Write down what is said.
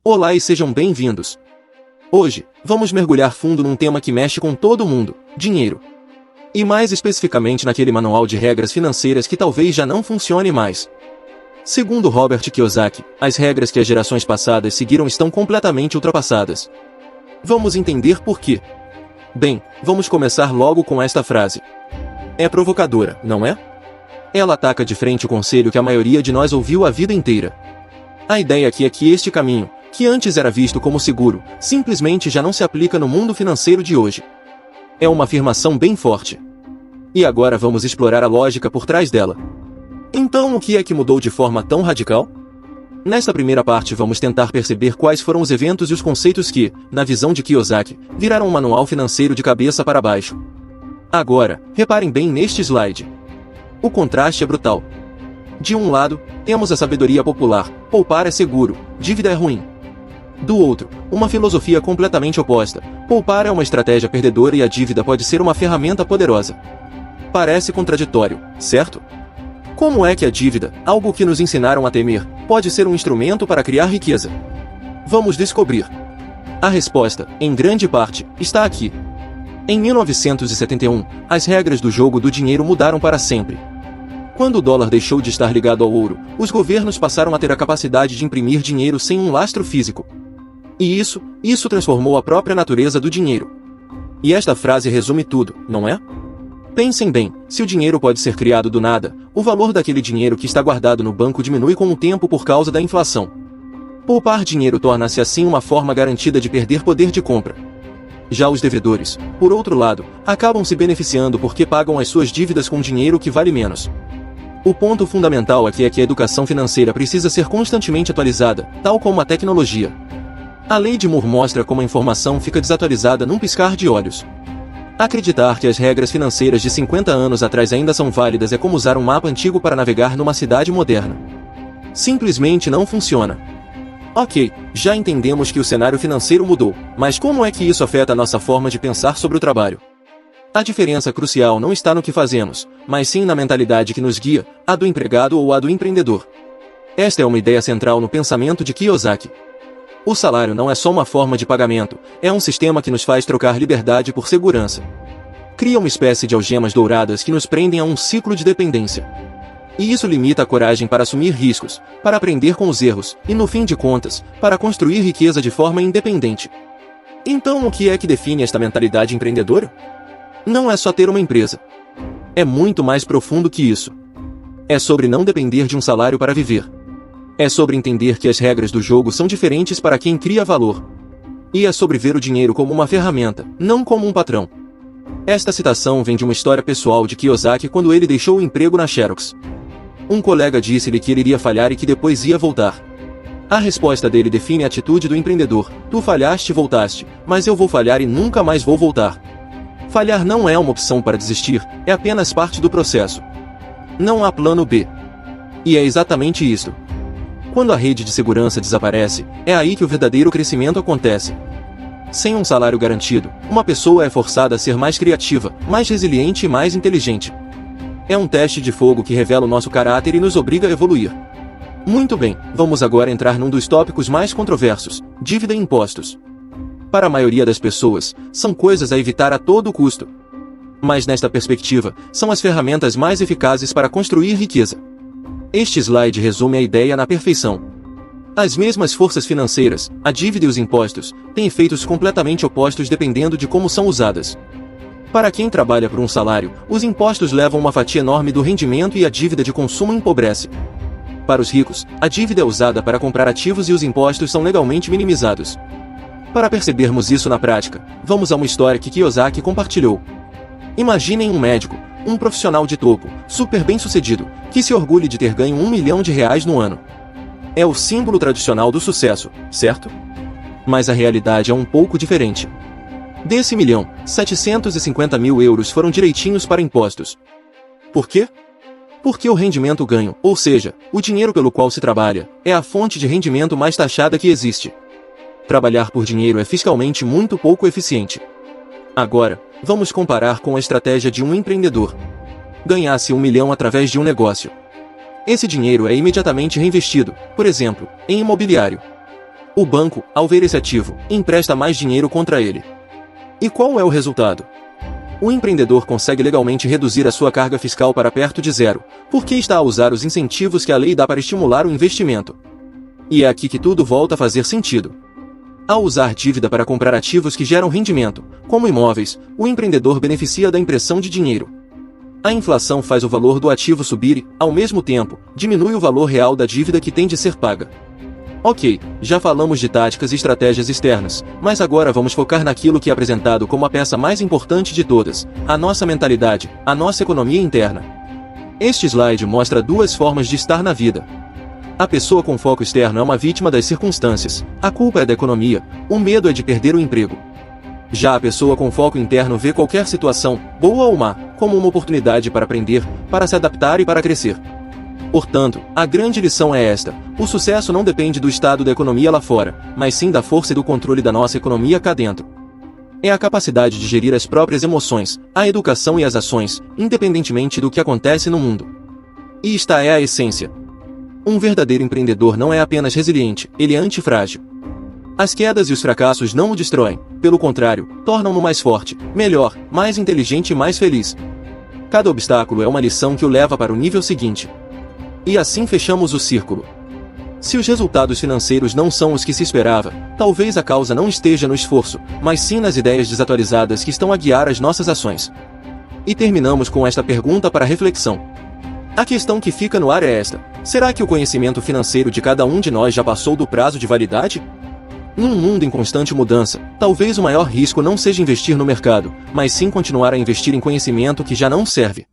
Olá e sejam bem-vindos. Hoje, vamos mergulhar fundo num tema que mexe com todo mundo: dinheiro. E mais especificamente naquele manual de regras financeiras que talvez já não funcione mais. Segundo Robert Kiyosaki, as regras que as gerações passadas seguiram estão completamente ultrapassadas. Vamos entender por quê. Bem, vamos começar logo com esta frase. É provocadora, não é? Ela ataca de frente o conselho que a maioria de nós ouviu a vida inteira. A ideia aqui é que este caminho, que antes era visto como seguro, simplesmente já não se aplica no mundo financeiro de hoje. É uma afirmação bem forte. E agora vamos explorar a lógica por trás dela. Então, o que é que mudou de forma tão radical? Nesta primeira parte vamos tentar perceber quais foram os eventos e os conceitos que, na visão de Kiyosaki, viraram um manual financeiro de cabeça para baixo. Agora, reparem bem neste slide. O contraste é brutal. De um lado, temos a sabedoria popular: poupar é seguro, dívida é ruim. Do outro, uma filosofia completamente oposta: poupar é uma estratégia perdedora e a dívida pode ser uma ferramenta poderosa. Parece contraditório, certo? Como é que a dívida, algo que nos ensinaram a temer, pode ser um instrumento para criar riqueza? Vamos descobrir. A resposta, em grande parte, está aqui. Em 1971, as regras do jogo do dinheiro mudaram para sempre. Quando o dólar deixou de estar ligado ao ouro, os governos passaram a ter a capacidade de imprimir dinheiro sem um lastro físico. E isso transformou a própria natureza do dinheiro. E esta frase resume tudo, não é? Pensem bem, se o dinheiro pode ser criado do nada, o valor daquele dinheiro que está guardado no banco diminui com o tempo por causa da inflação. Poupar dinheiro torna-se assim uma forma garantida de perder poder de compra. Já os devedores, por outro lado, acabam se beneficiando porque pagam as suas dívidas com dinheiro que vale menos. O ponto fundamental aqui é que a educação financeira precisa ser constantemente atualizada, tal como a tecnologia. A lei de Moore mostra como a informação fica desatualizada num piscar de olhos. Acreditar que as regras financeiras de 50 anos atrás ainda são válidas é como usar um mapa antigo para navegar numa cidade moderna. Simplesmente não funciona. Ok, já entendemos que o cenário financeiro mudou, mas como é que isso afeta a nossa forma de pensar sobre o trabalho? A diferença crucial não está no que fazemos, mas sim na mentalidade que nos guia, a do empregado ou a do empreendedor. Esta é uma ideia central no pensamento de Kiyosaki. O salário não é só uma forma de pagamento, é um sistema que nos faz trocar liberdade por segurança. Cria uma espécie de algemas douradas que nos prendem a um ciclo de dependência. E isso limita a coragem para assumir riscos, para aprender com os erros, e no fim de contas, para construir riqueza de forma independente. Então o que é que define esta mentalidade empreendedora? Não é só ter uma empresa. É muito mais profundo que isso. É sobre não depender de um salário para viver. É sobre entender que as regras do jogo são diferentes para quem cria valor. E é sobre ver o dinheiro como uma ferramenta, não como um patrão. Esta citação vem de uma história pessoal de Kiyosaki quando ele deixou o emprego na Xerox. Um colega disse-lhe que ele iria falhar e que depois ia voltar. A resposta dele define a atitude do empreendedor: tu falhaste e voltaste, mas eu vou falhar e nunca mais vou voltar. Falhar não é uma opção para desistir, é apenas parte do processo. Não há plano B. E é exatamente isso. Quando a rede de segurança desaparece, é aí que o verdadeiro crescimento acontece. Sem um salário garantido, uma pessoa é forçada a ser mais criativa, mais resiliente e mais inteligente. É um teste de fogo que revela o nosso caráter e nos obriga a evoluir. Muito bem, vamos agora entrar num dos tópicos mais controversos: dívida e impostos. Para a maioria das pessoas, são coisas a evitar a todo custo. Mas nesta perspectiva, são as ferramentas mais eficazes para construir riqueza. Este slide resume a ideia na perfeição. As mesmas forças financeiras, a dívida e os impostos, têm efeitos completamente opostos dependendo de como são usadas. Para quem trabalha por um salário, os impostos levam uma fatia enorme do rendimento e a dívida de consumo empobrece. Para os ricos, a dívida é usada para comprar ativos e os impostos são legalmente minimizados. Para percebermos isso na prática, vamos a uma história que Kiyosaki compartilhou. Imaginem um médico, um profissional de topo, super bem-sucedido, que se orgulhe de ter ganho R$1 milhão no ano. É o símbolo tradicional do sucesso, certo? Mas a realidade é um pouco diferente. Desse milhão, 750 mil euros foram direitinhos para impostos. Por quê? Porque o rendimento ganho, ou seja, o dinheiro pelo qual se trabalha, é a fonte de rendimento mais taxada que existe. Trabalhar por dinheiro é fiscalmente muito pouco eficiente. Agora, vamos comparar com a estratégia de um empreendedor. Ganhasse R$1 milhão através de um negócio. Esse dinheiro é imediatamente reinvestido, por exemplo, em imobiliário. O banco, ao ver esse ativo, empresta mais dinheiro contra ele. E qual é o resultado? O empreendedor consegue legalmente reduzir a sua carga fiscal para perto de zero, porque está a usar os incentivos que a lei dá para estimular o investimento. E é aqui que tudo volta a fazer sentido. Ao usar dívida para comprar ativos que geram rendimento, como imóveis, o empreendedor beneficia da impressão de dinheiro. A inflação faz o valor do ativo subir e, ao mesmo tempo, diminui o valor real da dívida que tem de ser paga. Ok, já falamos de táticas e estratégias externas, mas agora vamos focar naquilo que é apresentado como a peça mais importante de todas, a nossa mentalidade, a nossa economia interna. Este slide mostra duas formas de estar na vida. A pessoa com foco externo é uma vítima das circunstâncias, a culpa é da economia, o medo é de perder o emprego. Já a pessoa com foco interno vê qualquer situação, boa ou má, como uma oportunidade para aprender, para se adaptar e para crescer. Portanto, a grande lição é esta: o sucesso não depende do estado da economia lá fora, mas sim da força e do controle da nossa economia cá dentro. É a capacidade de gerir as próprias emoções, a educação e as ações, independentemente do que acontece no mundo. E esta é a essência. Um verdadeiro empreendedor não é apenas resiliente, ele é antifrágil. As quedas e os fracassos não o destroem, pelo contrário, tornam-no mais forte, melhor, mais inteligente e mais feliz. Cada obstáculo é uma lição que o leva para o nível seguinte. E assim fechamos o círculo. Se os resultados financeiros não são os que se esperava, talvez a causa não esteja no esforço, mas sim nas ideias desatualizadas que estão a guiar as nossas ações. E terminamos com esta pergunta para reflexão. A questão que fica no ar é esta: será que o conhecimento financeiro de cada um de nós já passou do prazo de validade? Num mundo em constante mudança, talvez o maior risco não seja investir no mercado, mas sim continuar a investir em conhecimento que já não serve.